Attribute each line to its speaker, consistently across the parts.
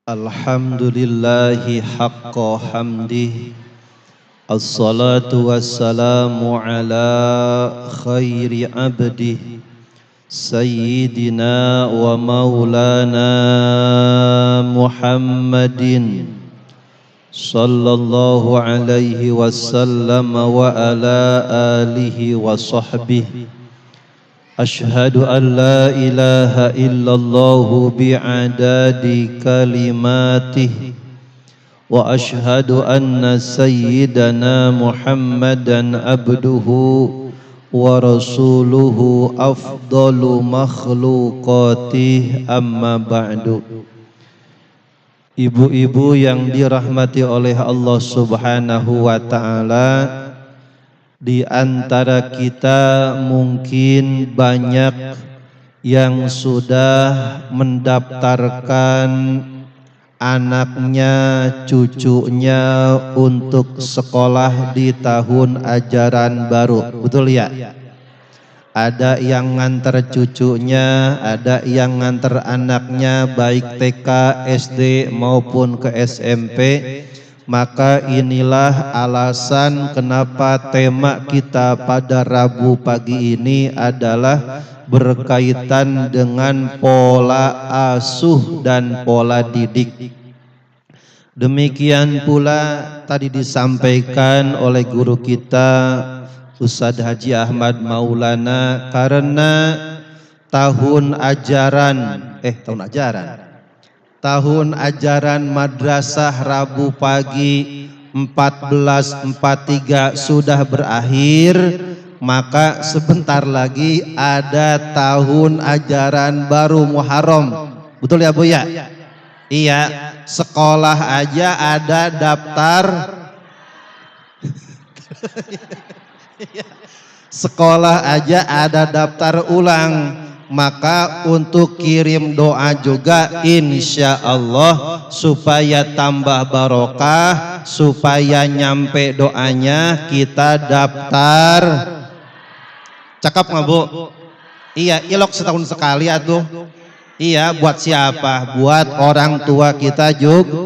Speaker 1: Alhamdulillahi haqqa hamdih. Assalatu wassalamu ala khairi abdih Sayyidina wa maulana Muhammadin Sallallahu alaihi wasallam wa ala alihi wa sahbihi. Ashhadu an la ilaha illallah bi'adadi kalimatih wa ashhadu anna sayyidana Muhammadan abduhu wa rasuluhu afdalu makhluqatih amma ba'du. Ibu-ibu yang dirahmati oleh Allah Subhanahu wa ta'ala, di antara kita mungkin banyak yang sudah mendaftarkan anaknya, cucunya untuk sekolah di tahun ajaran baru. Betul ya? Ada yang nganter cucunya, ada yang nganter anaknya baik TK, SD maupun ke SMP. Maka inilah alasan kenapa tema kita pada Rabu pagi ini adalah berkaitan dengan pola asuh dan pola didik. Demikian pula tadi disampaikan oleh guru kita Ustadz Haji Ahmad Maulana, karena tahun ajaran madrasah Rabu pagi 1443 sudah berakhir, maka sebentar lagi ada tahun ajaran baru Muharram. Betul ya Bu ya? Iya, sekolah aja ada daftar sekolah aja ada daftar ulang. Maka untuk kirim doa juga insya Allah supaya tambah barokah, supaya nyampe doanya kita daftar. Cakep nggak Bu? Iya, ilok setahun sekali atuh. Iya, buat siapa? Buat orang tua kita juga.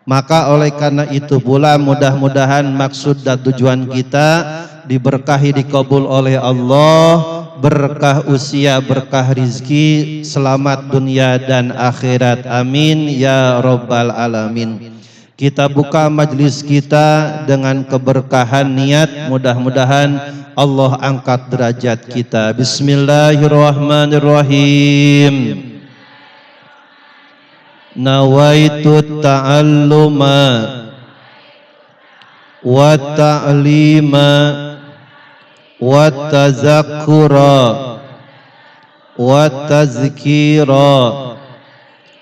Speaker 1: Maka oleh karena itu pula mudah-mudahan maksud dan tujuan kita diberkahi, dikabul oleh Allah, berkah usia, berkah rizki, selamat dunia dan akhirat, amin ya rabbal alamin. Kita buka majlis kita dengan keberkahan niat, mudah-mudahan Allah angkat derajat kita. Bismillahirrahmanirrahim. Nawaitu ta'alluma wa ta'lima wa tazakkura wa tazkira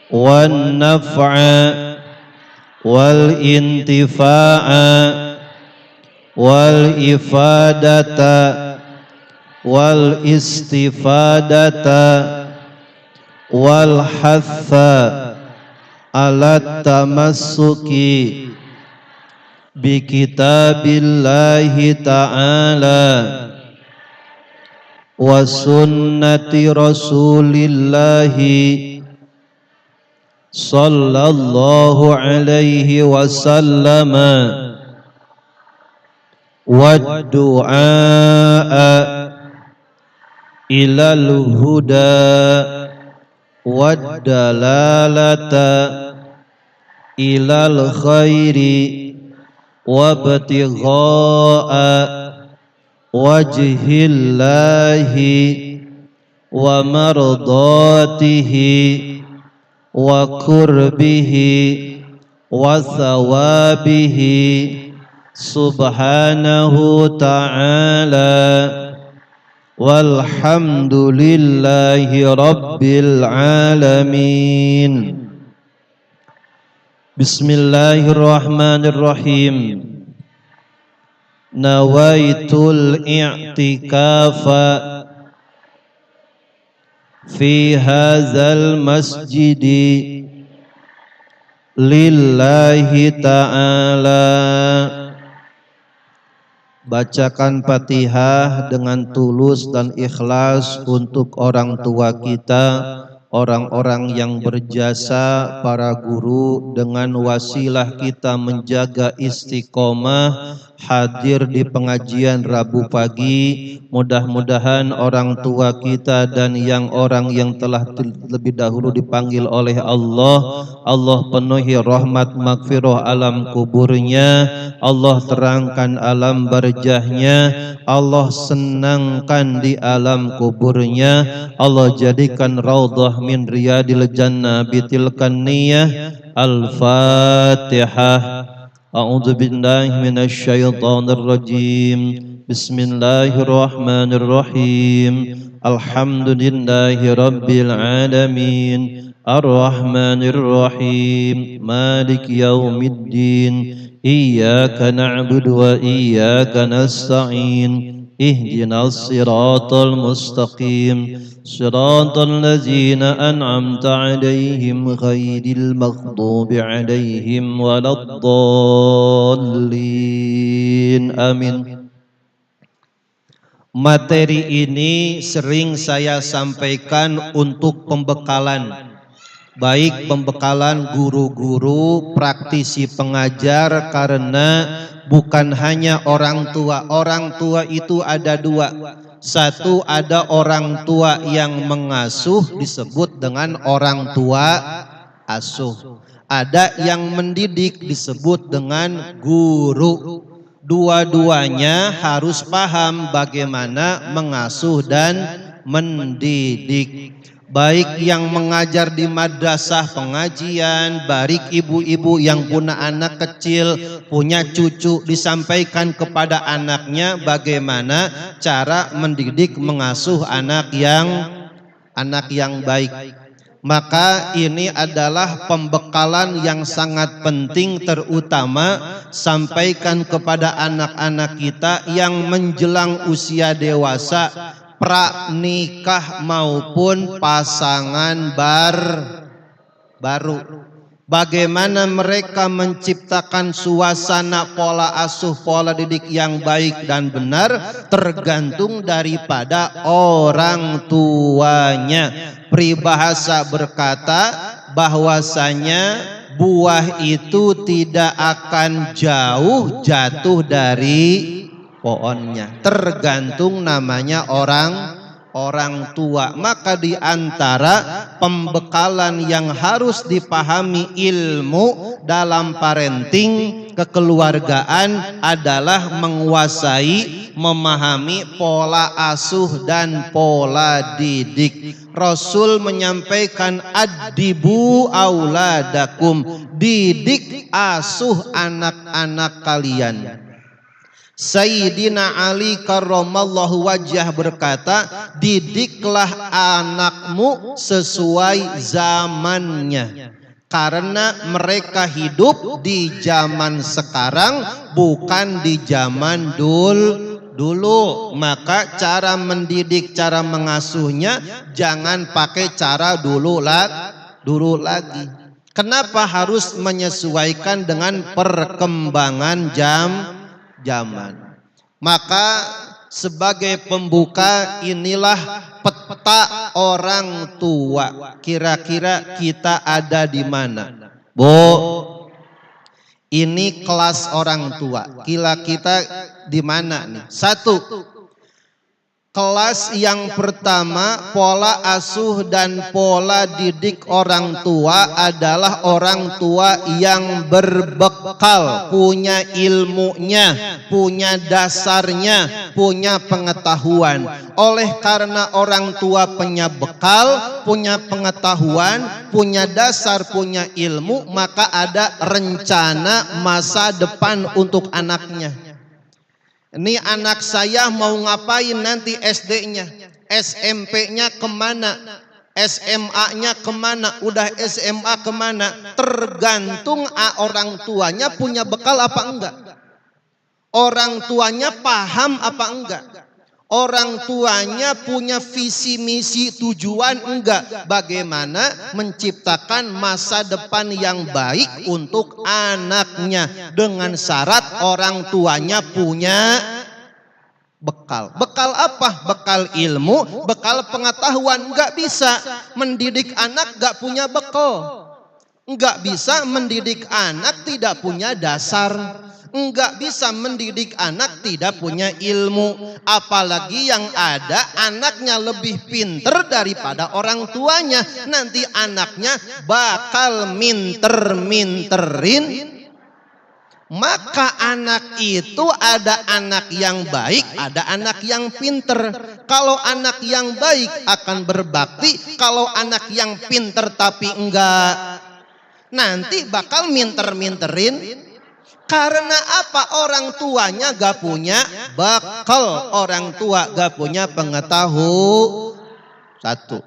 Speaker 1: wa naf'a wal intifa'a wal ifadata wal istifadata wal hatha ala tamassuki bi kitabillahi ta'ala wa sunnati rasulillahi sallallahu alaihi wasallam wa du'a ilal huda wa dalalata ilal khairi wa ibtigha'a wajhillahi wa mardatihi wa qurbihi wa thawabihi subhanahu ta'ala walhamdulillahi rabbil alamin. Bismillahirrahmanirrahim. Nawaitul i'tikafa fi hadzal masjidi lillahi ta'ala. Bacakan Fatihah dengan tulus dan ikhlas untuk orang tua kita, orang-orang yang berjasa, para guru, dengan wasilah kita menjaga istiqomah hadir di pengajian Rabu pagi. Mudah-mudahan orang tua kita dan orang yang telah lebih dahulu dipanggil oleh Allah, Allah penuhi rahmat magfirah alam kuburnya, Allah terangkan alam barzahnya, Allah senangkan di alam kuburnya, Allah jadikan raudhah min riyadil jannah bitilkan niyah. Al-Fatihah. A'udzu billahi minasy syaithanir rajim. Bismillahirrahmanirrahim. Alhamdulillahi rabbil alamin. Ar-Rahmanir Rahim. Maliki yaumiddin. Iyyaka na'budu wa iyyaka nasta'in. Ihdinas siratal mustaqim. Siratal ladzina an'amta 'alaihim ghairil maghdubi 'alaihim waladdallin. Amin. Materi ini sering saya sampaikan untuk pembekalan, baik pembekalan guru-guru, praktisi pengajar, karena bukan hanya orang tua. Orang tua itu ada dua. Satu, ada orang tua yang mengasuh, disebut dengan orang tua asuh. Ada yang mendidik, disebut dengan guru. Dua-duanya harus paham bagaimana mengasuh dan mendidik. Baik yang mengajar di madrasah pengajian, baik ibu-ibu yang punya anak kecil, punya cucu, disampaikan kepada anaknya bagaimana cara mendidik, mengasuh anak yang baik. Maka ini adalah pembekalan yang sangat penting, terutama sampaikan kepada anak-anak kita yang menjelang usia dewasa, pranikah maupun pasangan baru. Bagaimana mereka menciptakan suasana pola asuh, pola didik yang baik dan benar, tergantung daripada orang tuanya. Peribahasa berkata bahwasanya buah itu tidak akan jauh jatuh dari pohonnya, tergantung namanya orang tua. Maka di antara pembekalan yang harus dipahami ilmu dalam parenting, kekeluargaan, adalah menguasai, memahami pola asuh dan pola didik. Rasul menyampaikan addibu auladakum, didik asuh anak-anak kalian. Sayyidina Ali karramallahu wajhah berkata, didiklah anakmu sesuai zamannya, karena mereka hidup di zaman sekarang, bukan di zaman dulu. Maka cara mendidik, cara mengasuhnya jangan pakai cara dulu lagi. Kenapa harus menyesuaikan dengan perkembangan zaman? Maka sebagai pembuka, inilah peta orang tua. Kira-kira kita ada di mana? Ini kelas orang tua. Kita di mana nih? Satu, kelas yang pertama, pola asuh dan pola didik orang tua adalah orang tua yang berbekal, punya ilmunya, punya dasarnya, punya pengetahuan. Oleh karena orang tua punya bekal, punya pengetahuan, punya dasar, punya ilmu, maka ada rencana masa depan untuk anaknya. Ini anak saya mau ngapain nanti SD-nya, SMP-nya kemana, SMA-nya kemana, udah SMA kemana, tergantung orang tuanya punya bekal apa enggak, orang tuanya paham apa enggak, orang tuanya punya visi misi tujuan enggak, bagaimana menciptakan masa depan yang baik untuk anaknya, dengan syarat orang tuanya Bekal. Bekal apa? Bekal ilmu, bekal pengetahuan. Enggak bisa mendidik anak enggak punya bekal. Enggak bisa mendidik anak tidak punya dasar. Enggak bisa mendidik anak tidak punya ilmu. Apalagi yang ada anaknya lebih pinter daripada orang tuanya. Nanti anaknya bakal minter-minterin. Maka anak itu ada anak yang baik, ada anak yang pinter. Kalau anak yang baik akan berbakti, kalau anak yang pinter tapi enggak, nanti bakal minter-minterin. Karena apa? Orang tuanya gak punya bakal, orang tua gak punya pengetahuan. Satu.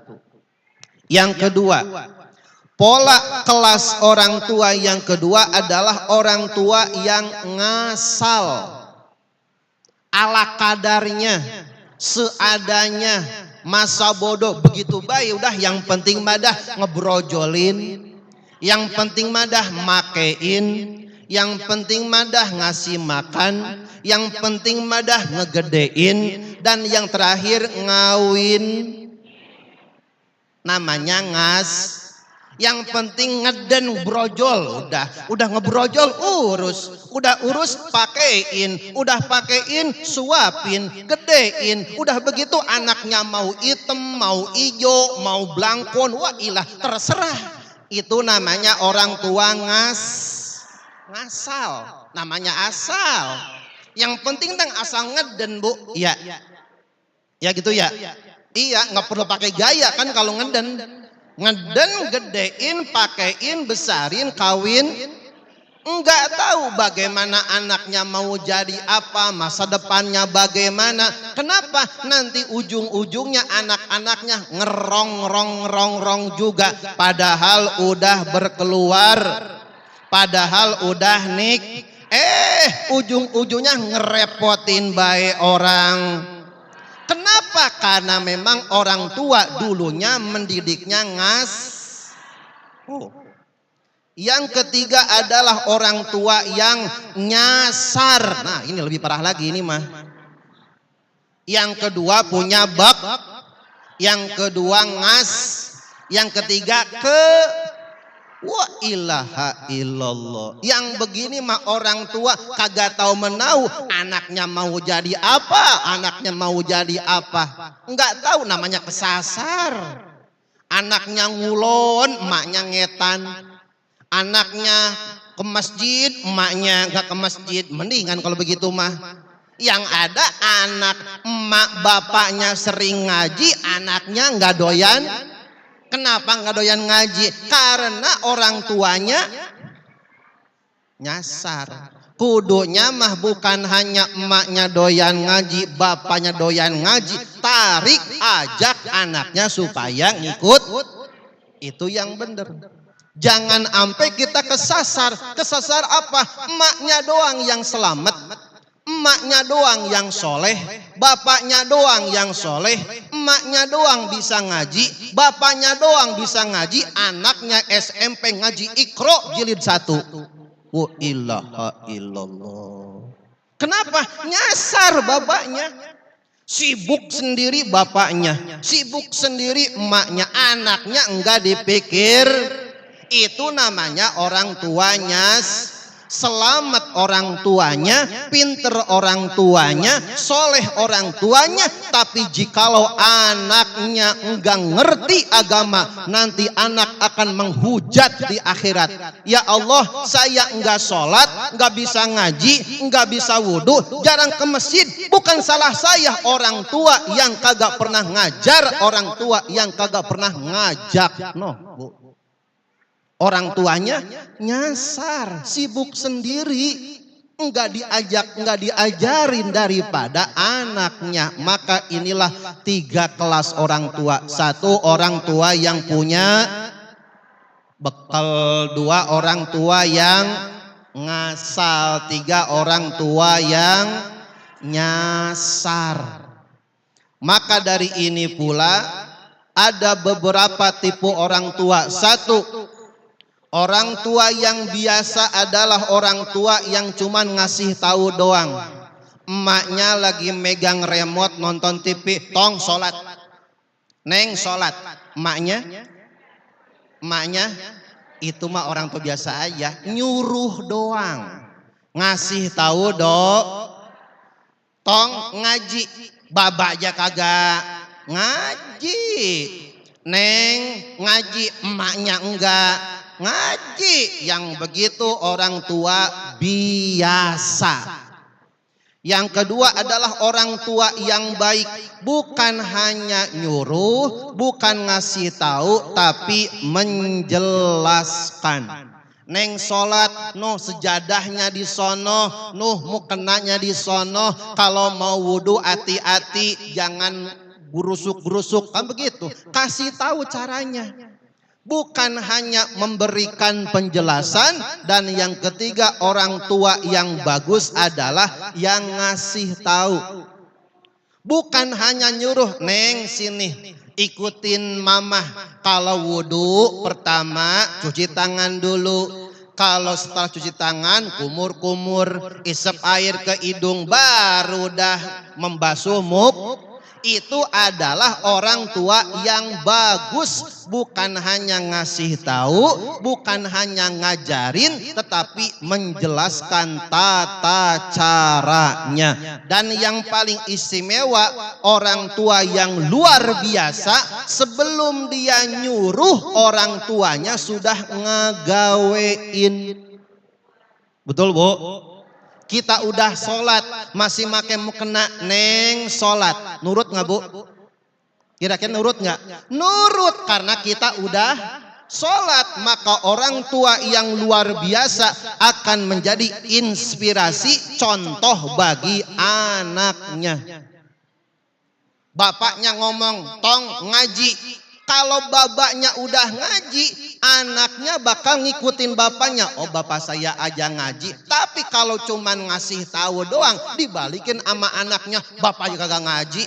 Speaker 1: Yang kedua, pola kelas orang tua yang kedua adalah orang tua yang ngasal. Ala kadarnya, seadanya, masa bodoh, begitu baik udah yang penting madah ngebrojolin, yang penting madah makein, yang penting madah ngasih makan, yang penting madah ngegedein, dan yang terakhir ngawin. Namanya yang penting ngeden brojol, udah ngebrojol udah urus pakein, udah pakein suapin, gedein, udah begitu anaknya mau item, mau ijo, mau blangkon, wah ilah terserah. Itu namanya orang tua ngasal, namanya asal. Yang penting tang asal ngeden, Bu. Iya. Ya gitu ya. Iya, nggak perlu pakai gaya kan kalau ngeden. Ngeden, gedein, pakein, besarin, kawin. Enggak tahu bagaimana anaknya mau jadi apa, masa depannya bagaimana. Kenapa? Nanti ujung-ujungnya anak-anaknya ngerong juga. Padahal udah berkeluar. Padahal udah ujung-ujungnya ngerepotin baik orang. Kenapa? Karena memang orang tua dulunya mendidiknya Yang ketiga adalah orang tua yang nyasar. Nah, ini lebih parah lagi ini mah. Yang kedua punya bak, yang kedua yang ketiga wa ilaha illallah. Yang begini mah orang tua kagak tahu menau anaknya mau jadi apa, anaknya mau jadi apa. Enggak tahu, namanya kesasar. Anaknya ngulon, emaknya ngetan. Anaknya ke masjid, emaknya enggak ke masjid. Mendingan kalau begitu mah. Yang ada anak emak bapaknya sering ngaji, anaknya enggak doyan. Kenapa nggak doyan ngaji? Karena orang tuanya nyasar. Kudunya mah bukan hanya emaknya doyan ngaji, bapaknya doyan ngaji, tarik ajak anaknya supaya ngikut. Itu yang benar. Jangan sampai kita kesasar. Kesasar apa? Emaknya doang yang selamat. Emaknya doang yang soleh, bapaknya doang yang soleh, emaknya doang bisa ngaji, bapaknya doang bisa ngaji, anaknya SMP ngaji Iqra jilid 1. Wa ilaha illallah. Kenapa? Nyasar bapaknya. Sibuk sendiri bapaknya, sibuk sendiri emaknya, anaknya enggak dipikir. Itu namanya orang tuanya selamat, orang tuanya pinter, orang tuanya soleh, orang tuanya. Tapi jikalau anaknya enggak ngerti agama, nanti anak akan menghujat di akhirat. Ya Allah, saya enggak sholat, enggak bisa ngaji, enggak bisa wudhu, jarang ke masjid. Bukan salah saya, orang tua yang kagak pernah ngajar, orang tua yang kagak pernah ngajak. Bu. Orang tuanya nyasar, sibuk sendiri, enggak diajarin daripada anaknya. Maka inilah 3 kelas orang tua. 1, orang tua yang punya bekal. 2, orang tua yang ngasal. 3, orang tua yang nyasar. Maka dari ini pula ada beberapa tipe orang tua. 1, orang tua yang biasa adalah orang tua yang cuman ngasih tahu doang. Emaknya lagi megang remote nonton TV, tong sholat. Neng sholat. Emaknya itu mah orang tua biasa aja, nyuruh doang. Ngasih tahu tong ngaji. Baba aja kagak ngaji. Neng ngaji, emaknya enggak ngaji. Yang begitu orang tua biasa. Yang kedua adalah orang tua yang baik, bukan hanya nyuruh, bukan ngasih tahu, tapi menjelaskan. Neng sholat, sejadahnya di sono, mukenanya di sono. Kalau mau wudhu hati-hati, jangan burusuk-burusuk, kan begitu. Kasih tahu caranya. Bukan hanya memberikan penjelasan. Dan yang ketiga, orang tua yang bagus adalah yang ngasih tahu. Bukan hanya nyuruh, neng sini ikutin mama. Kalau wudhu pertama cuci tangan dulu. Kalau setelah cuci tangan kumur-kumur, isep air ke hidung, baru dah membasuh muka. Itu adalah orang tua yang bagus. Bukan hanya ngasih tahu, bukan hanya ngajarin, tetapi menjelaskan tata caranya. Dan yang paling istimewa, orang tua yang luar biasa, sebelum dia nyuruh, orang tuanya sudah ngagawein. Betul, Bu? Kita udah sholat, masih make mukena, neng sholat. Nurut nggak, Bu? Kira-kira nurut nggak? Nurut, karena kita udah sholat. Maka orang tua yang luar biasa akan menjadi inspirasi, contoh bagi anaknya. Bapaknya ngomong, tong ngaji. Kalau bapaknya udah ngaji, anaknya bakal ngikutin bapaknya. Oh, bapak saya aja ngaji. Tapi kalau cuman ngasih tahu doang, dibalikin sama anaknya, bapaknya kagak ngaji.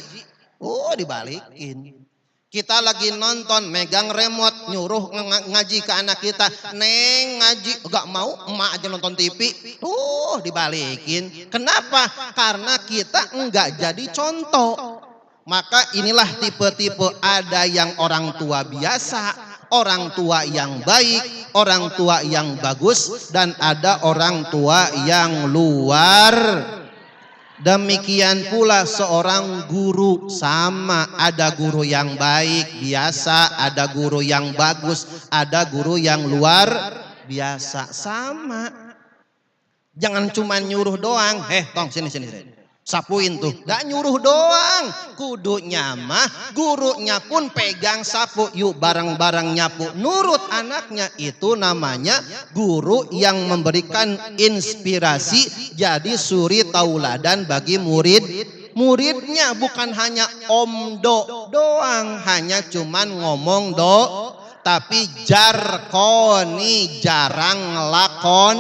Speaker 1: Oh, dibalikin. Kita lagi nonton, megang remote, nyuruh ngaji ke anak kita. Neng ngaji, gak mau, emak aja nonton TV. Dibalikin. Kenapa? Karena kita enggak jadi contoh. Maka inilah tipe-tipe, ada yang orang tua biasa, orang tua yang baik, orang tua yang bagus, dan ada orang tua yang luar. Demikian pula seorang guru, sama, ada guru yang baik biasa, ada guru yang bagus, ada guru yang luar biasa, sama. Jangan cuma nyuruh doang, tong sini. Sapuin tuh, gak nyuruh doang, kudunya mah gurunya pun pegang sapu, yuk bareng-bareng nyapu. Nurut anaknya, itu namanya guru yang memberikan inspirasi, jadi suri tauladan bagi muridnya. Bukan hanya omdo doang, hanya cuman ngomong tapi jarkoni, jarang ngelakon.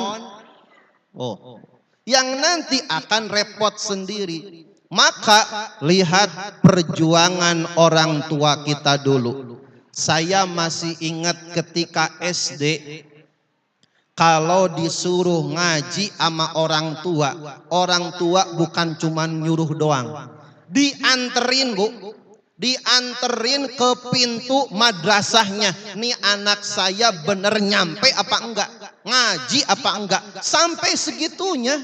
Speaker 1: Yang nanti akan repot sendiri. Maka lihat perjuangan orang tua kita dulu. Saya masih ingat ketika SD, kalau disuruh ngaji sama orang tua bukan cuma nyuruh doang, dianterin, Bu. Dianterin ke pintu madrasahnya. Nih anak saya bener nyampe apa enggak? Ngaji apa enggak? Sampai segitunya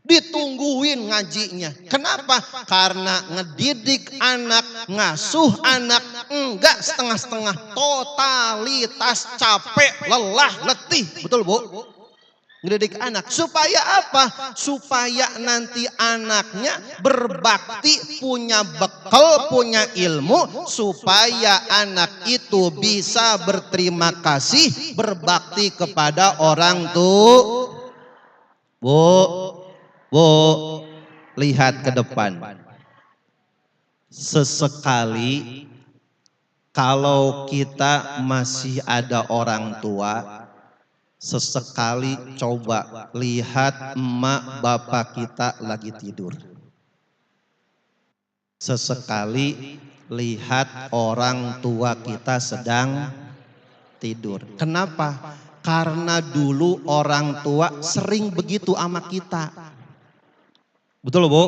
Speaker 1: ditungguin ngajinya. Kenapa? Karena ngedidik anak, ngasuh anak, enggak setengah-setengah, totalitas, capek, lelah, letih. Betul, Bu? Ngedidik anak supaya apa? Supaya nanti anaknya berbakti, punya bekal, punya ilmu, supaya anak itu bisa berterima kasih, berbakti kepada orang tua. Bu, lihat ke depan. Sesekali kalau kita masih ada orang tua, sesekali coba lihat emak bapak kita lagi tidur. Sesekali lihat orang tua kita sedang tidur. Kenapa? Karena dulu orang tua sering begitu sama kita. Betul Bu?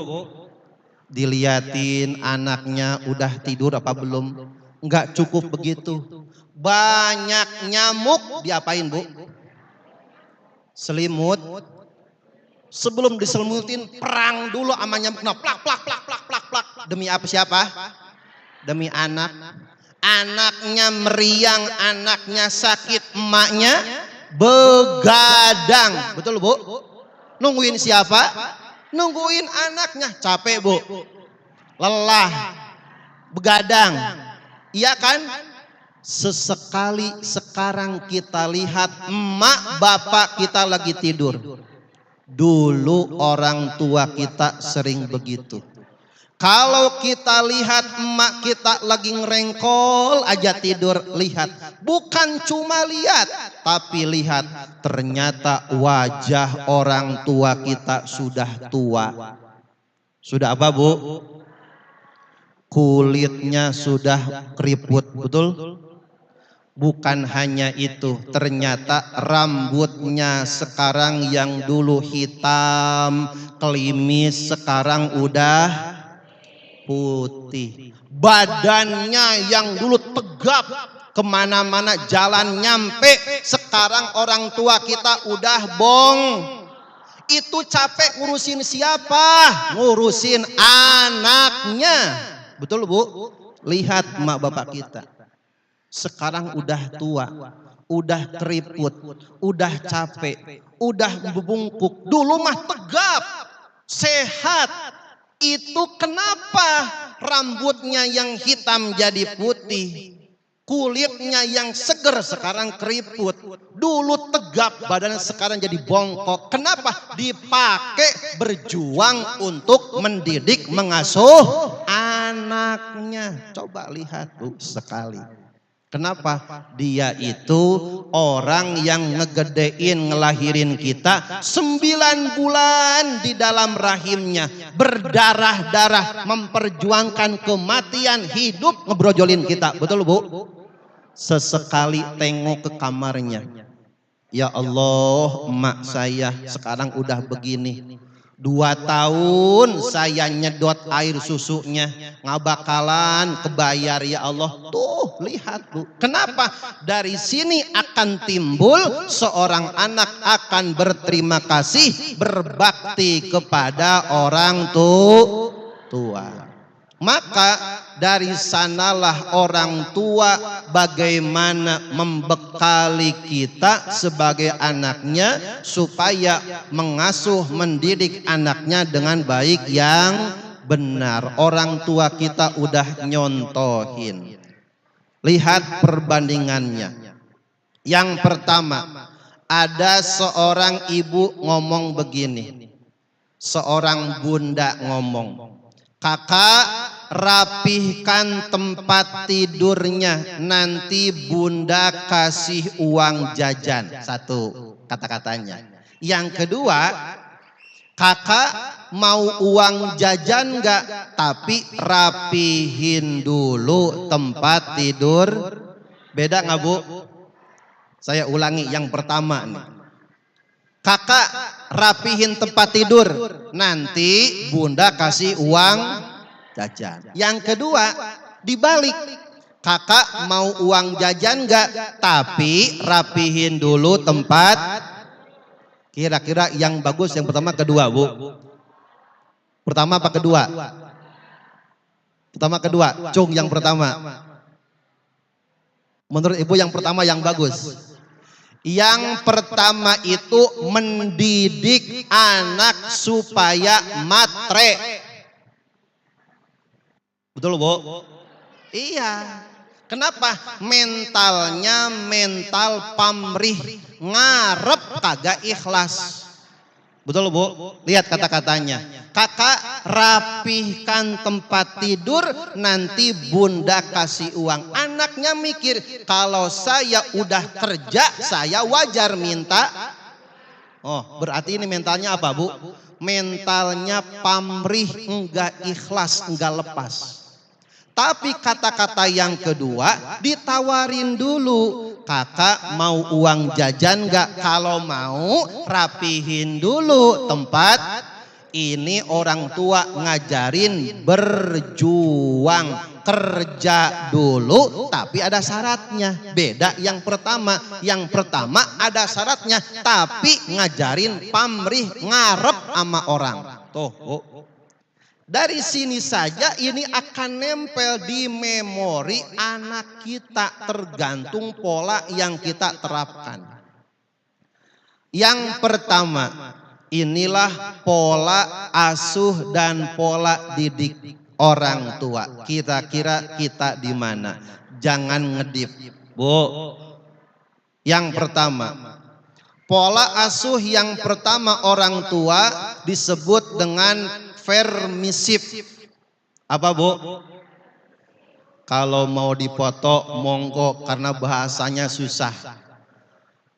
Speaker 1: Diliatin anaknya udah tidur apa belum. Enggak cukup begitu. Banyak nyamuk diapain Bu? Selimut. Sebelum diselimutin perang dulu sama nyamuk. Nah, plak plak plak plak plak plak. Demi apa siapa? Demi anak. Anaknya meriang, anaknya sakit, emaknya begadang. Betul Bu? Nungguin siapa? Nungguin anaknya. Capek Bu? Lelah, begadang. Iya kan? Sesekali sekarang kita lihat emak bapak kita lagi tidur. Dulu orang tua kita sering begitu. Kalau kita lihat emak kita lagi ngerengkol aja tidur, lihat. Bukan cuma lihat, tapi lihat ternyata wajah orang tua kita sudah tua. Sudah apa Bu? Kulitnya sudah keriput, betul? Bukan hanya itu, ternyata rambutnya sekarang yang dulu hitam, klimis, sekarang udah putih. Badannya yang dulu tegap, kemana-mana jalan nyampe, sekarang orang tua kita udah bong. Itu capek ngurusin siapa? Ngurusin anaknya. Betul Bu? Lihat emak bapak kita. Sekarang udah tua, udah keriput, udah capek, udah bebungkuk. Dulu mah tegap, sehat. Itu kenapa rambutnya yang hitam jadi putih, kulitnya yang seger sekarang keriput. Dulu tegap, badannya sekarang jadi bongkok. Kenapa? Dipakai berjuang untuk mendidik, mengasuh anaknya. Coba lihat Bu sekali. Kenapa? Dia itu orang yang ngegedein, ngelahirin kita 9 bulan di dalam rahimnya. Berdarah-darah, memperjuangkan kematian, hidup, ngebrojolin kita. Betul Bu? Sesekali tengok ke kamarnya. Ya Allah, emak saya sekarang udah begini. 2 tahun saya nyedot air susunya, nggak bakalan kebayar ya Allah. Tuh lihat Bu, kenapa? Dari sini akan timbul seorang anak akan berterima kasih, berbakti kepada orang tua. Maka dari sanalah orang tua bagaimana membekali kita sebagai anaknya supaya mengasuh, mendidik anaknya dengan baik yang benar. Orang tua kita udah nyontohin. Lihat perbandingannya. Yang pertama, ada seorang ibu ngomong begini. Seorang bunda ngomong, "Kakak, rapihkan tempat tidurnya, nanti bunda kasih uang jajan." Satu kata-katanya. Yang kedua, "Kakak mau uang jajan enggak? Tapi rapihin dulu tempat tidur." Beda enggak Bu? Saya ulangi yang pertama nih. "Kakak, rapihin tempat tidur, nanti bunda kasih uang jajan." Yang kedua dibalik, "Kakak mau uang jajan enggak? Tapi rapihin dulu tempat." Kira-kira yang bagus yang pertama kedua Bu? Pertama apa kedua? Pertama kedua, Cung yang pertama. Menurut Ibu yang pertama yang bagus. Yang pertama itu mendidik anak supaya matre. Betul Bu? Iya. Kenapa? Mentalnya mental pamrih, ngarep kagak ikhlas. Betul Bu? Lihat kata-katanya. "Kakak, rapihkan tempat tidur, nanti bunda kasih uang." Anaknya mikir, kalau saya udah kerja, saya wajar minta. Oh, berarti ini mentalnya apa Bu? Mentalnya pamrih, enggak ikhlas, enggak lepas. Tapi kata-kata yang kedua ditawarin dulu. "Kakak mau uang jajan enggak? Kalau mau rapihin dulu tempat." Ini orang tua ngajarin berjuang, kerja dulu, tapi ada syaratnya. Beda yang pertama. Yang pertama ada syaratnya, tapi ngajarin pamrih, ngarep sama orang. Tuh, dari sini saja ini akan nempel di memori anak kita, tergantung pola yang kita terapkan. Yang pertama, inilah pola asuh dan pola didik orang tua. Kira-kira kita di mana? Jangan ngedip, Bu. Yang pertama, pola asuh yang pertama orang tua disebut dengan permisif. Apa, Bu? Kalau mau dipoto monggo, karena bahasanya susah.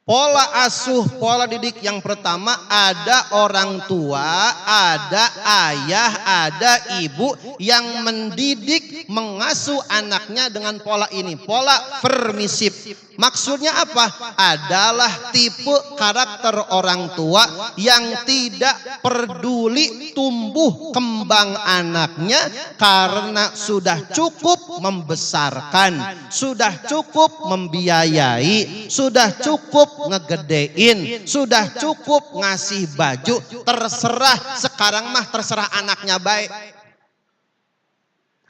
Speaker 1: Pola asuh, pola didik yang pertama ada orang tua, ada ayah, ada ibu yang mendidik, mengasuh anaknya dengan pola ini, pola permisif. Maksudnya apa? Adalah tipe karakter orang tua yang tidak peduli tumbuh kembang anaknya karena sudah cukup membesarkan, sudah cukup membiayai, sudah cukup ngegedein, sudah cukup ngasih baju, terserah. Sekarang mah terserah anaknya baik.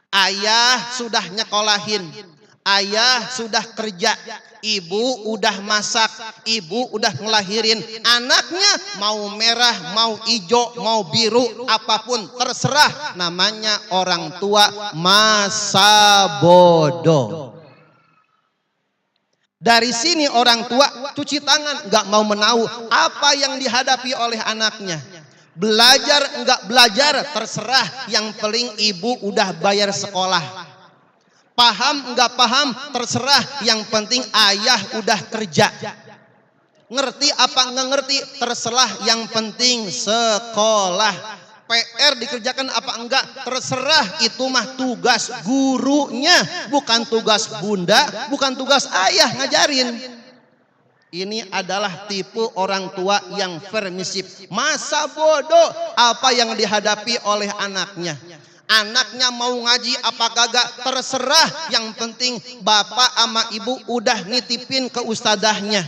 Speaker 1: Ayah sudah nyekolahin, ayah sudah kerja, ibu udah masak, ibu udah ngelahirin. Anaknya mau merah, mau hijau, mau biru, apapun terserah. Namanya orang tua masa bodoh. Dari sini orang tua cuci tangan, nggak mau menahu apa yang dihadapi oleh anaknya. Belajar nggak belajar terserah, yang penting ibu udah bayar sekolah. Paham nggak paham terserah, yang penting ayah udah kerja. Ngerti apa nggak ngerti terserah, yang penting sekolah. PR dikerjakan apa enggak terserah, itu mah tugas gurunya, bukan tugas bunda, bukan tugas ayah ngajarin. Ini adalah tipe orang tua yang permisif, masa bodoh apa yang dihadapi oleh anaknya. Anaknya mau ngaji apa kagak terserah, yang penting bapak sama ibu udah nitipin ke ustadahnya.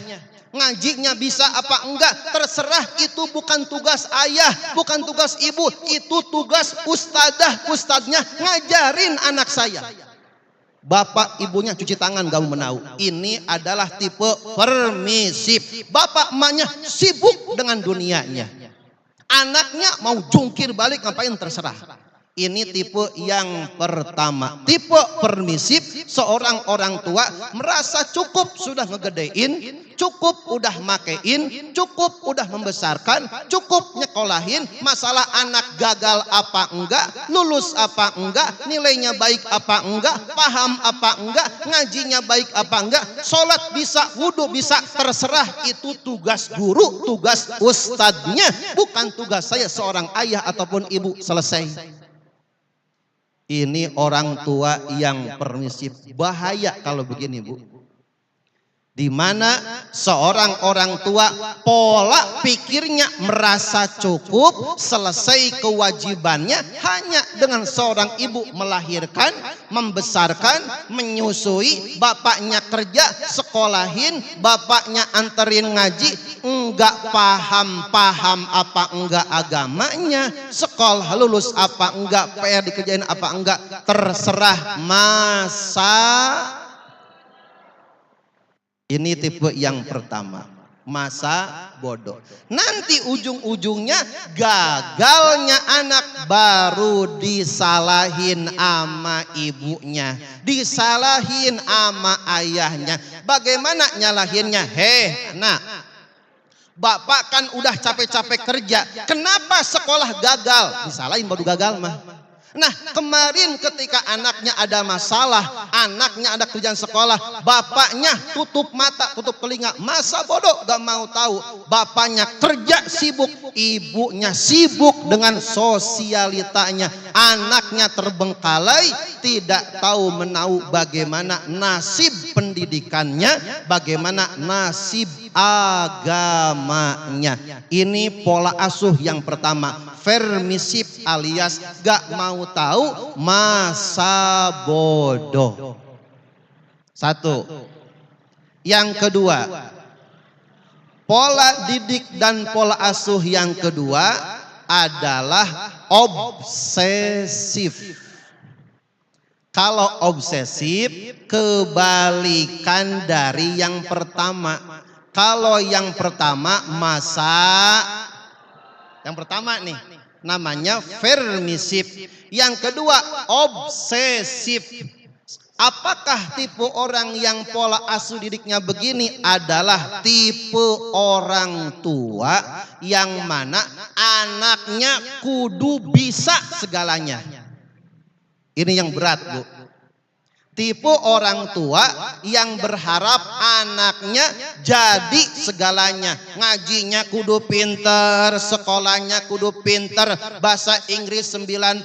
Speaker 1: Ngajinya bisa apa enggak terserah, itu bukan tugas ayah, bukan tugas ibu, itu tugas ustadznya ngajarin anak saya. Bapak ibunya cuci tangan gak mau menahu. Ini adalah tipe permisif. Bapak emaknya sibuk dengan dunianya, anaknya mau jungkir balik ngapain terserah. Ini tipe yang pertama, tipe permisif. Seorang orang tua merasa cukup sudah ngegedein, cukup udah makein, cukup udah membesarkan, cukup nyekolahin. Masalah anak gagal apa enggak, lulus apa enggak, nilainya baik apa enggak, paham apa enggak, ngajinya baik apa enggak, sholat bisa, wudhu bisa, terserah. Itu tugas guru, tugas ustadznya, bukan tugas saya seorang ayah ataupun ibu. Selesai. Ini orang tua yang permisif. Bahaya kalau begini, Bu. Di mana seorang orang tua pola pikirnya merasa cukup, selesai kewajibannya hanya dengan seorang ibu melahirkan, membesarkan, menyusui, bapaknya kerja, sekolahin, bapaknya anterin ngaji. Enggak paham apa enggak agamanya, sekolah lulus apa enggak, PR dikerjain apa enggak, terserah. Masa ini tipe yang pertama, masa bodoh. Nanti ujung-ujungnya gagalnya anak baru disalahin ama ibunya, disalahin ama ayahnya. Bagaimana nyalahinnya? Nak, bapak kan udah capek-capek kerja, kenapa sekolah gagal? Disalahin baru gagal mah. Nah, kemarin ketika anaknya ada masalah, anaknya ada kerjaan sekolah, bapaknya tutup mata, tutup telinga, masa bodoh, gak mau tahu. Bapaknya kerja sibuk, ibunya sibuk dengan sosialitanya. Anaknya terbengkalai, tidak tahu menahu bagaimana nasib pendidikannya, bagaimana nasib agamanya. Ini pola asuh yang pertama, permisif alias gak mau tahu, masa bodoh. Satu. Yang kedua, pola didik dan pola asuh yang kedua adalah obsesif. Kalau obsesif kebalikan dari yang pertama. Kalau yang pertama yang pertama nih namanya permisif. Yang kedua obsesif. Apakah tipe orang yang pola asuh didiknya begini? Adalah tipe orang tua yang mana anaknya kudu bisa segalanya. Ini yang berat, Bu. Tipe orang tua yang berharap anaknya jadi segalanya. Ngajinya kudu pinter, sekolahnya kudu pinter, bahasa Inggris 90,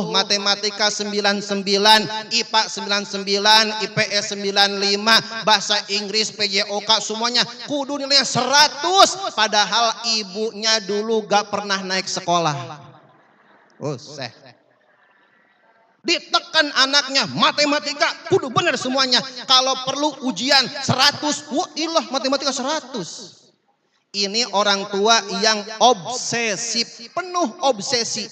Speaker 1: matematika 99, IPA 99, IPS 95, bahasa Inggris PJOK semuanya kudu nilainya 100. Padahal ibunya dulu gak pernah naik sekolah. Ditekan anaknya, matematika kudu benar semuanya. Kalau perlu ujian 100, wah ilah matematika 100. Ini orang tua yang obsesif, penuh obsesi.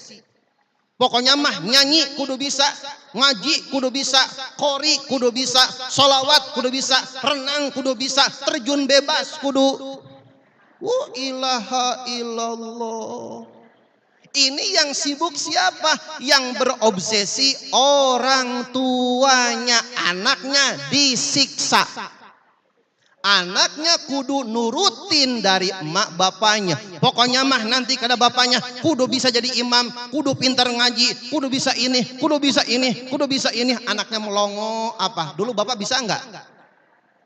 Speaker 1: Pokoknya mah nyanyi kudu bisa, ngaji kudu bisa, qori kudu bisa, sholawat kudu bisa, renang kudu bisa, terjun bebas kudu. Wah ilaha illallah. Ini yang sibuk siapa? Yang berobsesi orang tuanya, anaknya disiksa. Anaknya kudu nurutin dari emak bapaknya. Pokoknya mah nanti kata bapaknya kudu bisa jadi imam, kudu pintar ngaji, kudu bisa ini, kudu bisa ini, kudu bisa ini. Anaknya melongo apa? Dulu bapak bisa enggak?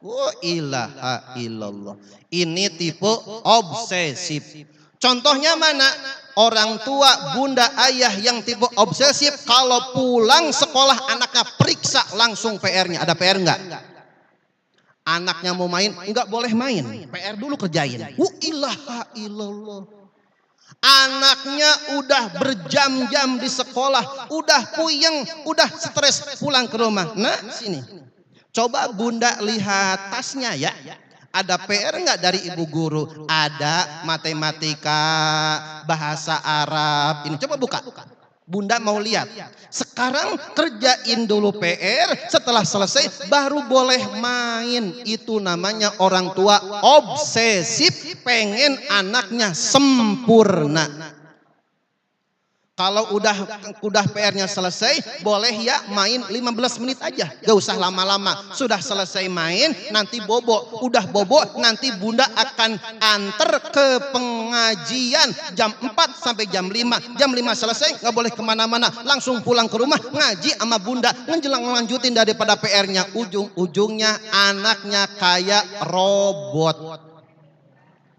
Speaker 1: Oh ilaha illallah. Ini tipe obsesif. Contohnya mana? Orang tua, bunda, ayah yang tipe obsesif kalau pulang sekolah anaknya periksa langsung PR-nya. Ada PR enggak? Anaknya mau main, enggak boleh main. PR dulu kerjain. Ilaha illallah. Anaknya udah berjam-jam di sekolah, udah puyeng, udah stres pulang ke rumah. Nah, sini. Coba bunda lihat tasnya ya. Ada PR enggak dari ibu guru? Ada matematika, bahasa Arab. Ini coba buka. Bunda mau lihat. Sekarang kerjain dulu PR, setelah selesai baru boleh main. Itu namanya orang tua obsesif, pengen anaknya sempurna. Kalau udah PR-nya selesai, boleh ya main 15 menit aja. Gak usah lama-lama. Sudah selesai main, nanti bobo. Udah bobo, nanti bunda akan antar ke pengajian jam 4 sampai jam 5. Jam 5 selesai, gak boleh kemana-mana. Langsung pulang ke rumah, ngaji sama bunda. Ngelanjutin daripada PR-nya. Ujung-ujungnya anaknya kayak robot.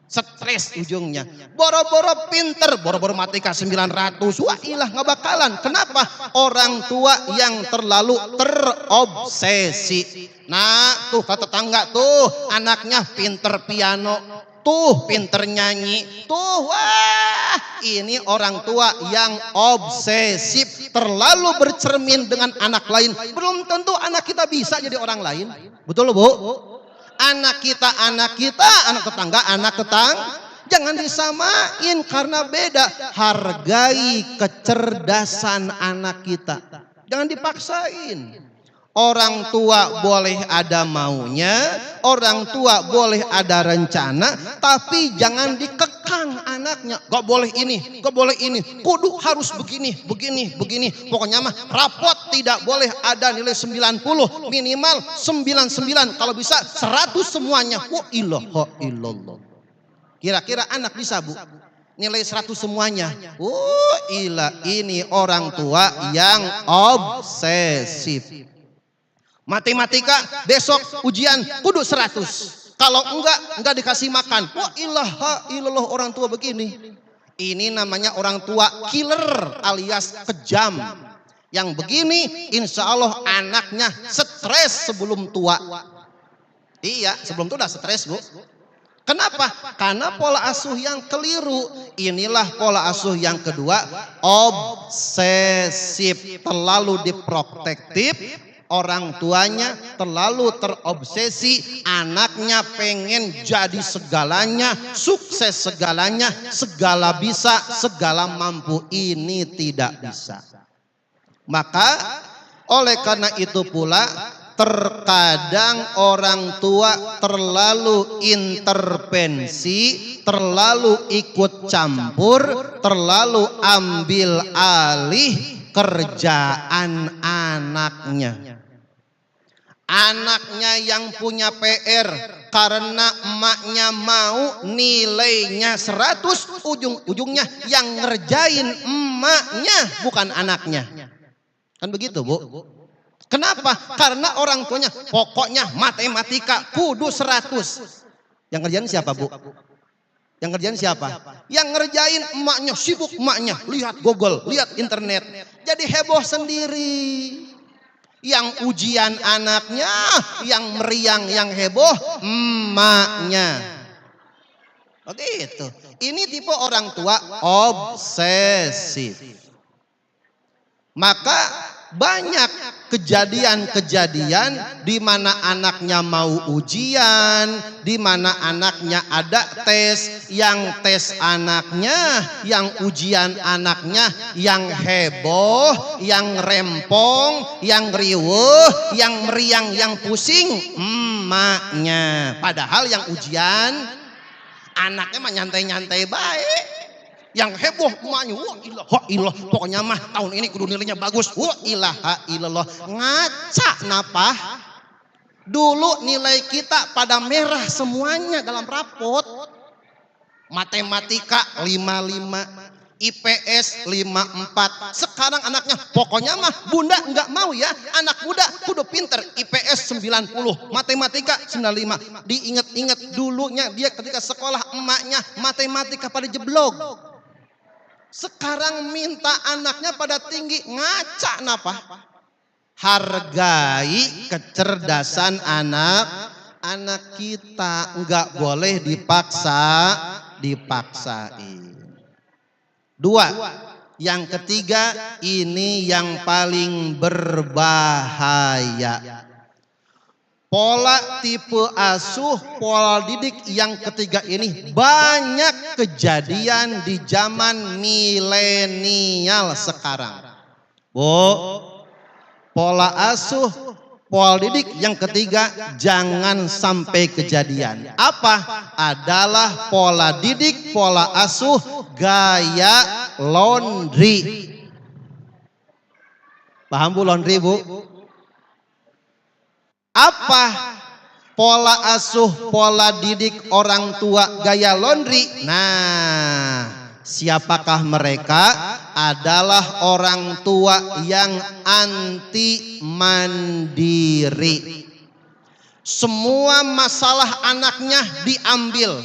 Speaker 1: Stres ujungnya. Boro-boro pinter, boro-boro matematika 900. Wah ilah gak bakalan. Kenapa? Orang tua yang terlalu terobsesi. Nah tuh kata tetangga tuh anaknya pinter piano, tuh pinter nyanyi, tuh wah ini orang tua yang obsesif, terlalu bercermin dengan anak lain. Belum tentu anak kita bisa jadi orang lain. Betul Bu? Anak kita, anak tetangga, jangan disamain karena beda. Hargai kecerdasan anak kita. Jangan dipaksain. Orang tua boleh ada maunya, orang tua boleh ada rencana, tapi jangan dikekang anaknya. Gak boleh ini, gak boleh ini, kudu harus begini. Pokoknya mah rapot tidak boleh ada nilai 90, minimal 99, kalau bisa 100 semuanya. Ilaha illallah. Kira-kira anak bisa Bu? Nilai 100 semuanya. Ini orang tua yang obsesif. Matematika besok ujian kudu 100. Kalau enggak dikasih makan. Wah ilaha illallah orang tua begini. Ini namanya orang tua killer alias kejam. Yang begini insya Allah anaknya stres sebelum tua. Iya sebelum itu udah stres Bu. Kenapa? Karena pola asuh yang keliru. Inilah pola asuh yang kedua, obsesif, terlalu diprotektif. Orang tuanya terlalu terobsesi, anaknya pengen jadi segalanya, sukses segalanya, segala bisa, segala mampu. Ini tidak bisa. Maka oleh karena itu pula terkadang orang tua terlalu intervensi, terlalu ikut campur, terlalu ambil alih kerjaan anaknya. Anaknya yang punya PR karena emaknya mau nilainya 100, ujung-ujungnya yang ngerjain emaknya bukan anaknya. Kan begitu, Bu? Kenapa? Karena orang tuanya pokoknya matematika kudu 100. Yang ngerjain siapa, Bu? Yang ngerjain siapa? Yang ngerjain emaknya, sibuk emaknya, lihat Google, lihat internet. Jadi heboh sendiri. Yang ujian anaknya, yang meriang, yang heboh emaknya. Begitu. Ini tipe orang tua obsesif. Maka banyak kejadian-kejadian di mana anaknya mau ujian, di mana anaknya ada tes, yang tes anaknya, yang ujian anaknya, yang heboh, yang rempong, yang riweuh, yang meriang, yang pusing emaknya. Padahal yang ujian anaknya mah nyantai-nyantai baik. Yang heboh emaknya, wah ilaha illallah, pokoknya mah tahun ini kudu nilainya bagus, wah ilaha illallah. Ngaca napa? Dulu nilai kita pada merah semuanya dalam rapot. Matematika 55, IPS 54. Sekarang anaknya pokoknya mah bunda nggak mau ya, anak muda kudu pinter, IPS 90, matematika 95. Diingat-ingat dulunya dia ketika sekolah emaknya matematika pada jeblok. Sekarang minta anaknya pada tinggi, ngaca napa? Hargai kecerdasan anak kita, nggak boleh dipaksain. Dua, yang ketiga ini yang paling berbahaya. Pola tipe asuh, pola didik yang ketiga ini banyak kejadian di zaman milenial sekarang. Bu, pola asuh, pola didik yang ketiga jangan sampai kejadian. Apa? Adalah pola didik, pola asuh gaya laundry. Paham Bu laundry, Bu? Apa pola asuh, pola didik orang tua gaya laundry? Nah, siapakah mereka? Adalah orang tua yang anti mandiri. Semua masalah anaknya diambil.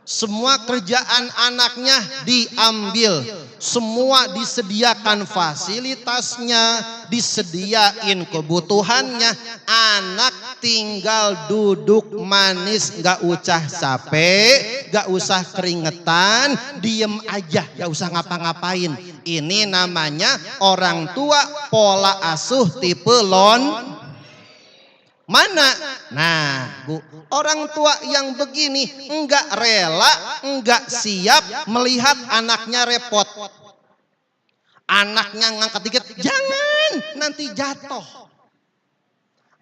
Speaker 1: Semua kerjaan anaknya diambil. Semua disediakan fasilitasnya, disediain kebutuhannya. Anak tinggal duduk manis, gak usah capek, gak usah keringetan, diem aja, gak usah ngapa-ngapain. Ini namanya orang tua pola asuh tipe mana? Nah, Bu, orang tua yang begini enggak rela, enggak siap melihat anaknya repot. Anaknya ngangkat dikit, jangan, nanti jatuh.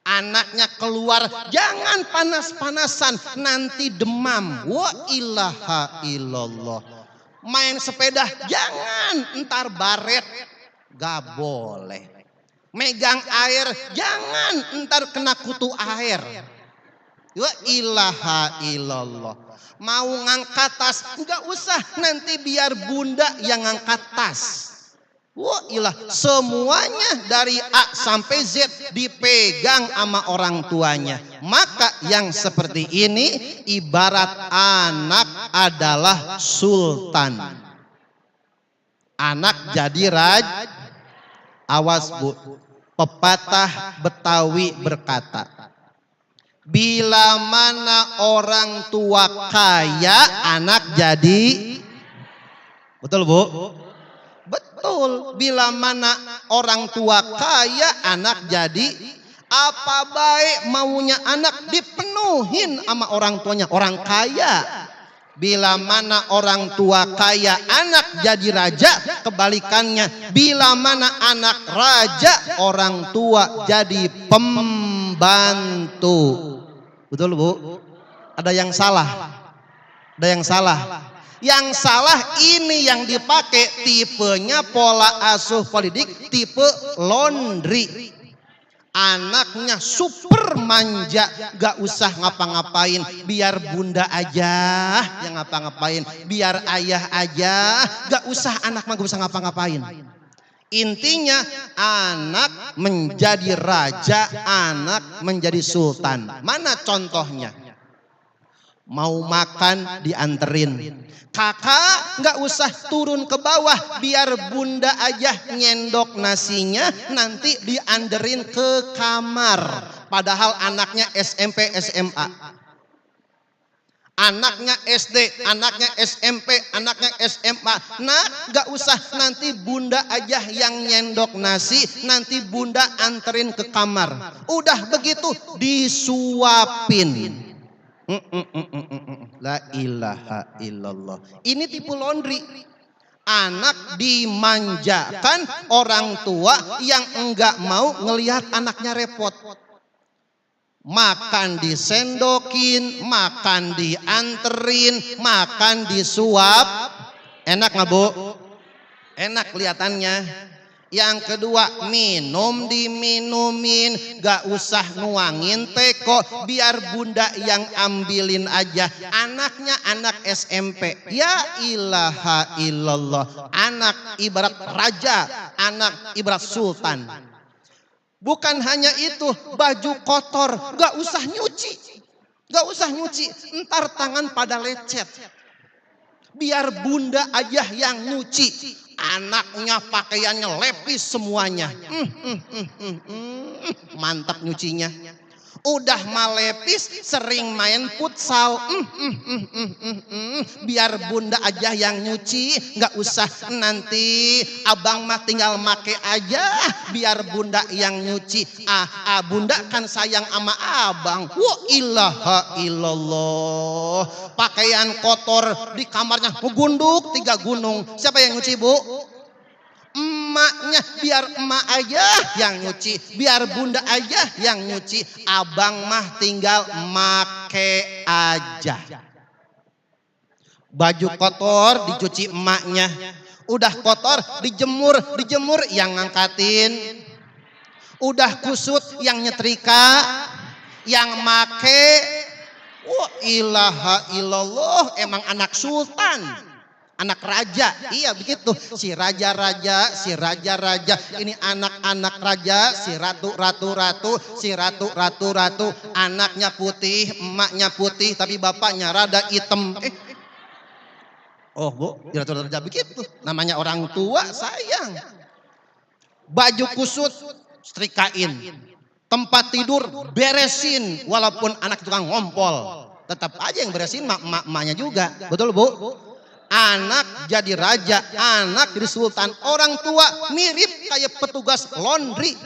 Speaker 1: Anaknya keluar, jangan panas-panasan, nanti demam. Wa ilaha illallah. Main sepeda, jangan, entar baret. Gak boleh. Megang air, jangan, entar kena kutu air. Wa ilaha illallah. Mau ngangkat tas, enggak usah, nanti biar bunda yang ngangkat tas. Wah ilah, semuanya dari A sampai Z dipegang sama orang tuanya. Maka yang seperti ini ibarat anak adalah sultan. Anak jadi raja. Awas Bu, pepatah Betawi berkata, Bila mana orang tua kaya, anak jadi. Betul Bu? Betul. Bila mana orang tua kaya, anak jadi. Apa baik maunya anak dipenuhin sama orang tuanya, orang kaya. Bila mana orang tua kaya, anak jadi raja. Kebalikannya, bila mana anak raja, orang tua jadi pembantu. Betul Bu? Ada yang salah? Ada yang salah? Yang salah ini yang dipakai tipenya pola asuh politik tipe laundry. Anaknya super manja, gak usah ngapa-ngapain, biar bunda aja yang ngapa-ngapain, biar ayah aja, gak usah anak mah gak usah ngapa-ngapain. Intinya anak menjadi raja, anak menjadi sultan. Mana contohnya? Mau makan dianterin. Kakak nggak usah turun ke bawah, biar bunda aja nyendok nasinya, nanti dianterin ke kamar. Padahal anaknya SMP, SMA. Anaknya SD, anaknya SMP, anaknya SMA. Nah, gak usah, nanti bunda aja yang nyendok nasi, nanti bunda anterin ke kamar. Udah begitu disuapin. La ilaha illallah. Ini tipu laundry. Anak dimanjakan orang tua yang enggak mau ngelihat anaknya repot. Makan disendokin, makan dianterin, makan disuap. Enak nggak Bu? Enak kelihatannya. Yang kedua, minum diminumin, gak usah nuangin teko, biar bunda yang ambilin aja. Anaknya anak SMP, ya ilaha illallah. Anak ibarat raja, anak ibarat sultan. Bukan hanya itu, baju kotor gak usah nyuci. Gak usah nyuci, ntar tangan pada lecet. Biar bunda aja yang nyuci. Anaknya pakaiannya lepis semuanya. Mantap nyucinya. Udah malepis, sering main futsal. Biar bunda aja yang nyuci, nggak usah nanti abang mah tinggal make aja. Biar bunda yang nyuci. Bunda kan sayang sama abang. Wa ilaha illallah. Pakaian kotor di kamarnya gunduk 3 gunung. Siapa yang nyuci Bu? Emaknya, biar emak aja yang nyuci, biar bunda aja yang nyuci, abang mah tinggal make aja. Baju kotor dicuci emaknya, udah kotor dijemur yang ngangkatin, udah kusut yang nyetrika, yang make. Wah ilaha illallah, emang anak sultan. Anak raja, iya begitu. Si raja-raja, ini anak-anak raja, si ratu-ratu, si ratu-ratu, anaknya putih, emaknya putih, tapi bapaknya rada hitam. Oh Bu, di ratu-ratu begitu. Namanya orang tua sayang. Baju kusut, setrikain. Tempat tidur beresin, walaupun anak tukang ngompol, tetap aja yang beresin emaknya juga. Betul Bu? Anak jadi raja, anak jadi sultan. Orang tua mirip kayak petugas laundry.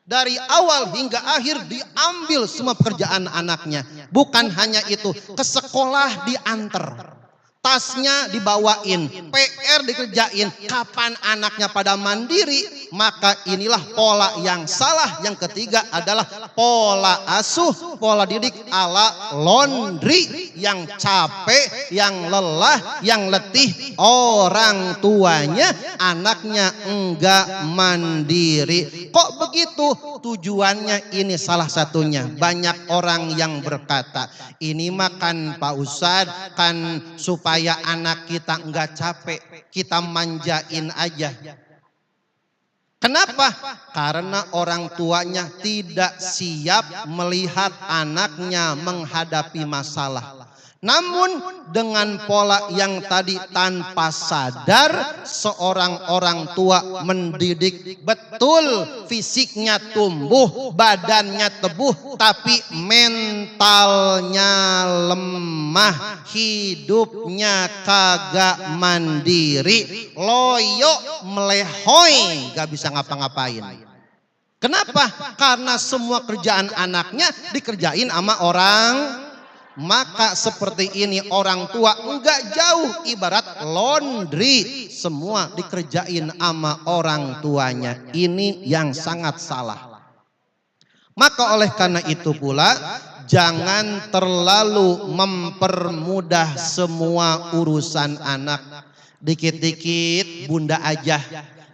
Speaker 1: Dari awal hingga akhir diambil semua pekerjaan anaknya. Bukan hanya itu, ke sekolah diantar. Tasnya dibawain, PR dikerjain. Kapan anaknya pada mandiri? Maka inilah pola yang salah. Yang ketiga adalah pola asuh, pola didik ala laundry. Yang capek, yang lelah, yang letih orang tuanya, anaknya enggak mandiri. Kok begitu? Tujuannya ini salah satunya. Banyak orang yang berkata, ini makan Pak Ustadz kan supaya anak kita enggak capek, kita manjain aja. Kenapa? Karena orang tuanya tidak siap melihat anaknya menghadapi masalah. Namun dengan pola yang tadi tanpa sadar seorang orang tua mendidik betul, fisiknya tumbuh, badannya tebuh, tapi mentalnya lemah, hidupnya kagak mandiri, loyo, melehoi, gak bisa ngapa-ngapain. Kenapa? Karena semua kerjaan anaknya dikerjain sama orang. Maka seperti ini orang tua enggak jauh, ibarat laundry, semua dikerjain sama orang tuanya. Ini yang sangat salah. Maka oleh karena itu pula jangan terlalu mempermudah semua urusan anak. Dikit-dikit bunda aja,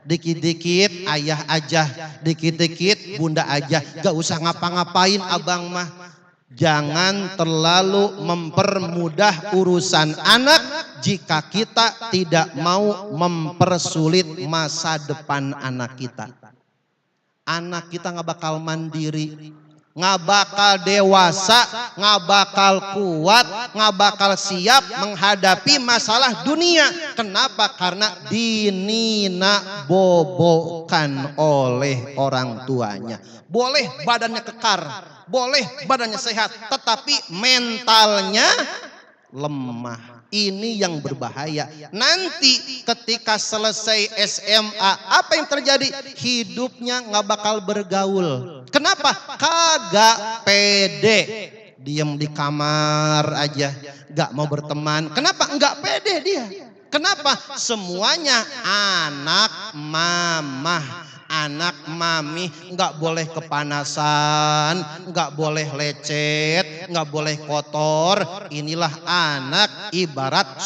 Speaker 1: dikit-dikit ayah aja, dikit-dikit bunda aja, gak usah ngapa-ngapain abang mah. Jangan terlalu mempermudah urusan anak jika kita tidak mau mempersulit masa depan anak kita. Anak kita gak bakal mandiri, gak bakal dewasa, gak bakal kuat, gak bakal siap menghadapi masalah dunia. Kenapa? Karena dinina bobokan oleh orang tuanya. Boleh badannya kekar, boleh badannya sehat, tetapi mentalnya lemah. Ini yang berbahaya. Nanti ketika selesai SMA, apa yang terjadi? Hidupnya nggak bakal bergaul. Kenapa? Kagak pede. Diam di kamar aja, nggak mau berteman. Kenapa? Nggak pede dia. Kenapa? Semuanya anak mamah, anak mami, nggak boleh kepanasan, nggak boleh lecet, nggak boleh kotor. Inilah anak ibarat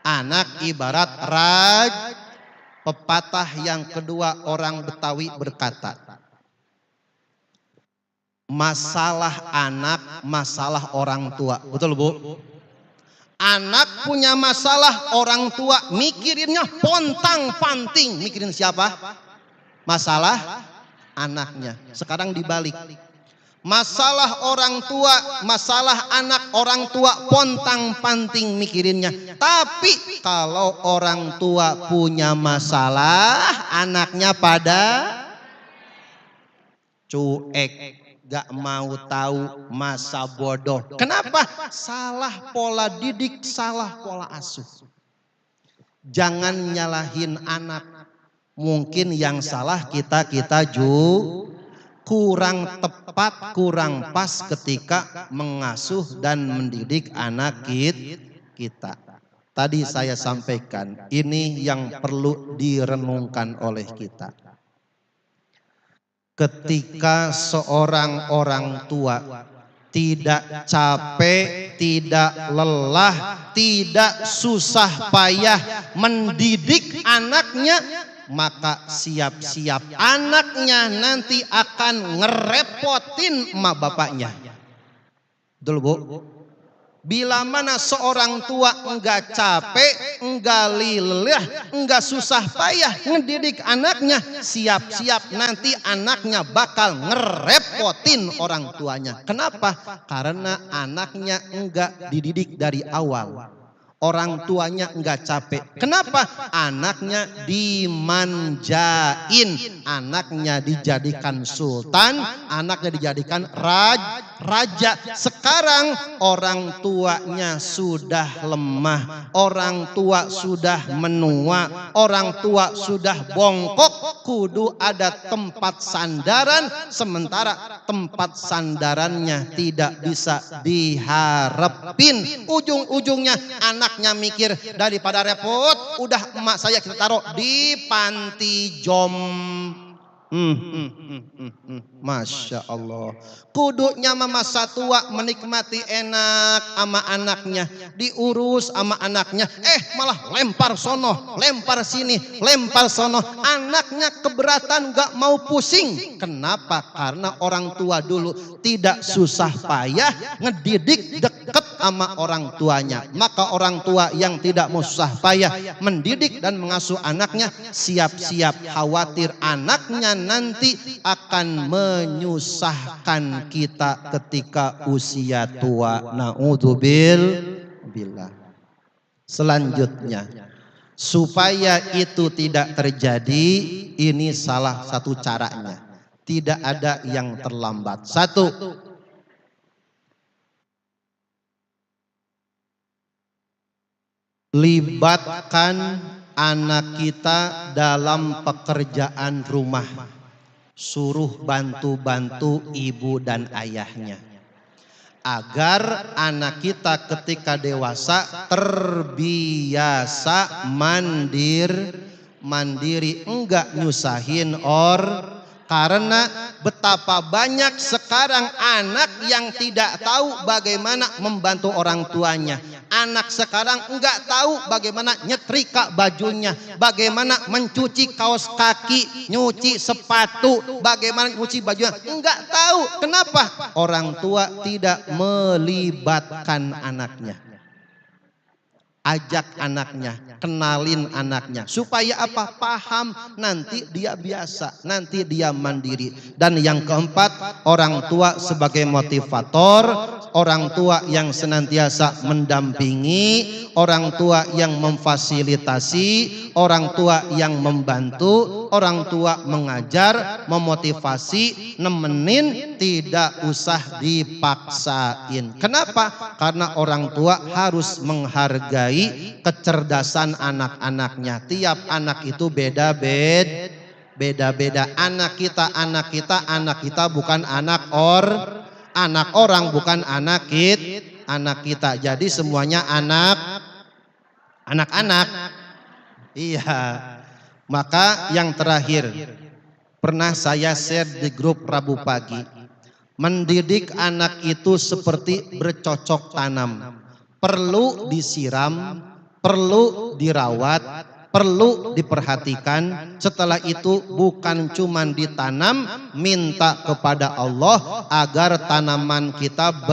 Speaker 1: anak ibarat raj. Pepatah yang kedua orang Betawi berkata, masalah anak, masalah orang tua. Betul Bu? Anak punya masalah, orang tua mikirinnya pontang panting. Mikirin siapa? Masalah anaknya. Sekarang dibalik. Masalah orang tua, masalah anak, orang tua pontang panting mikirinnya. Tapi kalau orang tua punya masalah, anaknya pada cuek, gak mau tahu, masa bodoh. Kenapa? Salah pola didik, salah pola asuh. Jangan nyalahin anak. Mungkin yang salah kita juga kurang tepat, kurang pas ketika mengasuh dan mendidik anak kita. Tadi saya sampaikan, ini yang perlu direnungkan oleh kita. Ketika seorang orang tua tidak capek, tidak lelah, tidak susah payah mendidik anaknya, maka siap-siap anaknya nanti akan ngerepotin emak bapaknya. Betul Bu? Bila mana seorang tua enggak capek, enggak lelah, enggak susah payah ngedidik anaknya, siap-siap nanti anaknya bakal ngerepotin orang tuanya. Kenapa? Karena anaknya enggak dididik dari awal. Orang tuanya enggak capek. Kenapa? Anaknya dimanjain, anaknya dijadikan sultan, anaknya dijadikan raja. Sekarang orang tuanya sudah lemah, orang tua sudah menua, orang tua sudah bongkok, kudu ada tempat sandaran, sementara tempat sandarannya tidak bisa diharapin. Ujung-ujungnya anaknya mikir, daripada repot, udah emak saya kita taruh di panti Masya Allah. Kudunya masa tua menikmati enak sama anaknya, diurus sama anaknya, malah lempar sono, lempar sini, lempar sono. Anaknya keberatan, gak mau pusing. Kenapa? Karena orang tua dulu tidak susah payah ngedidik, deket sama orang tuanya. Maka orang tua yang tidak mau susah payah mendidik dan mengasuh anaknya, siap-siap khawatir anaknya nanti akan menyusahkan kita ketika usia tua. Naudzubillah. Selanjutnya, supaya itu tidak terjadi, ini salah satu caranya. Tidak ada yang terlambat. Satu, libatkan anak kita dalam pekerjaan rumah. Suruh bantu-bantu ibu dan ayahnya. Agar anak kita ketika dewasa terbiasa mandiri, enggak nyusahin karena betapa banyak sekarang anak yang tidak tahu bagaimana membantu orang tuanya. Anak sekarang enggak tahu bagaimana nyetrika bajunya, bagaimana mencuci kaos kaki, nyuci sepatu, bagaimana nyuci bajunya. Enggak tahu. Kenapa? Orang tua tidak melibatkan anaknya. Ajak anaknya, kenalin anaknya, supaya apa? Paham, nanti dia biasa, nanti dia mandiri. Dan yang keempat, orang tua sebagai motivator, orang tua yang senantiasa mendampingi, orang tua yang memfasilitasi, orang tua yang membantu, orang tua mengajar, memotivasi, nemenin, tidak usah dipaksain. Kenapa? Karena orang tua harus menghargai kecerdasan anak-anaknya. Tiap anak itu beda-beda. Anak kita bukan anak orang, bukan anak kita. Jadi semuanya anak-anak. Iya. Maka yang terakhir, pernah saya share di grup Rabu pagi. Mendidik anak itu seperti bercocok tanam. Perlu disiram, perlu dirawat, perlu diperhatikan. Setelah itu bukan cuma ditanam, minta kepada Allah agar tanaman kita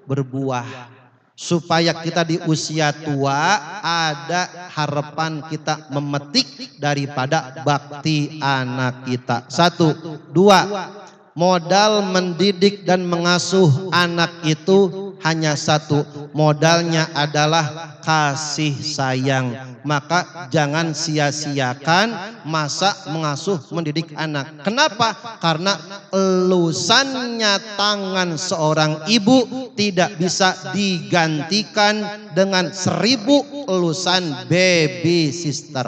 Speaker 1: berbuah. Supaya kita di usia tua ada harapan kita memetik daripada bakti anak kita. Satu, dua, modal mendidik dan mengasuh anak itu hanya satu, modalnya adalah kasih sayang. Maka jangan sia-siakan masa mengasuh mendidik anak. Kenapa? Karena elusannya tangan seorang ibu tidak bisa digantikan dengan 1000 elusan baby sister.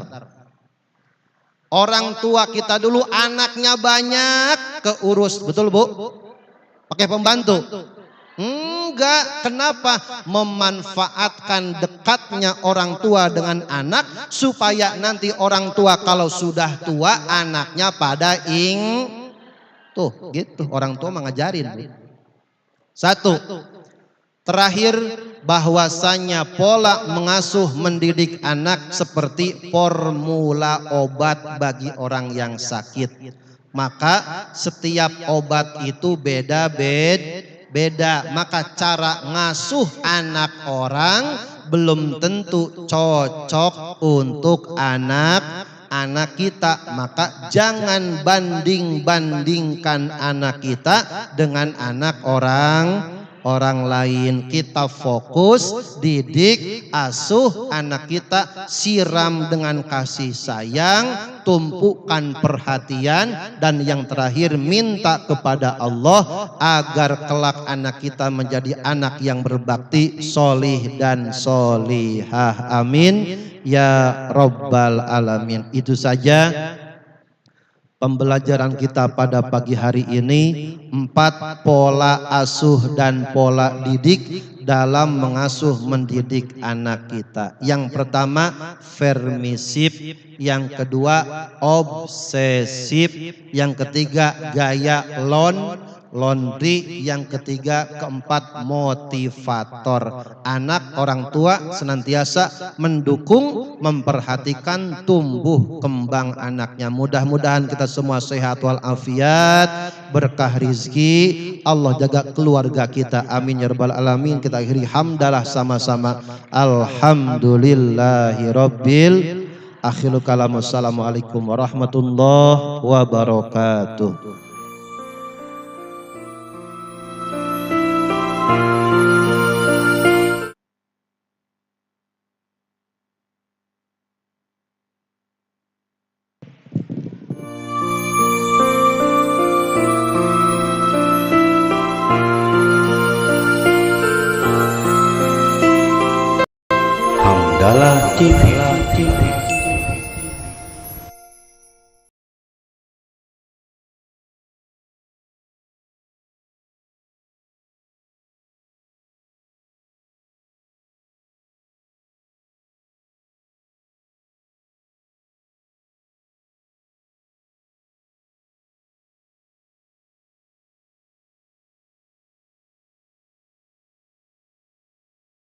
Speaker 1: Orang tua kita dulu anaknya banyak, keurus, betul Bu? Pakai pembantu? Enggak. Kenapa? Memanfaatkan dekatnya orang tua dengan anak, supaya nanti orang tua kalau sudah tua anaknya pada tuh gitu. Orang tua mengajarin. Satu. Terakhir, bahwasanya pola mengasuh mendidik anak seperti formula obat bagi orang yang sakit. Maka setiap obat itu beda. Maka cara ngasuh anak orang belum tentu cocok untuk anak kita. Maka jangan bandingkan anak kita dengan anak orang lain. Kita fokus didik, asuh anak kita, siram dengan kasih sayang, tumpukan perhatian, dan yang terakhir minta kepada Allah agar kelak anak kita menjadi anak yang berbakti, solih dan solihah. Amin ya rabbal alamin. Itu saja pembelajaran kita pada pagi hari ini. 4 pola asuh dan pola didik dalam mengasuh mendidik anak kita. Yang pertama permisif, yang kedua obsesif, yang ketiga gaya laundry, yang ketiga, keempat, motivator. Anak, orang tua senantiasa mendukung, memperhatikan tumbuh kembang anaknya. Mudah-mudahan kita semua sehat walafiat, berkah rizki, Allah jaga keluarga kita, amin ya rabbal alamin. Kita akhiri hamdalah sama-sama, alhamdulillahirabbil. Akhiru kalamu, assalamualaikum warahmatullahi wabarakatuh.
Speaker 2: Hamdalah TV.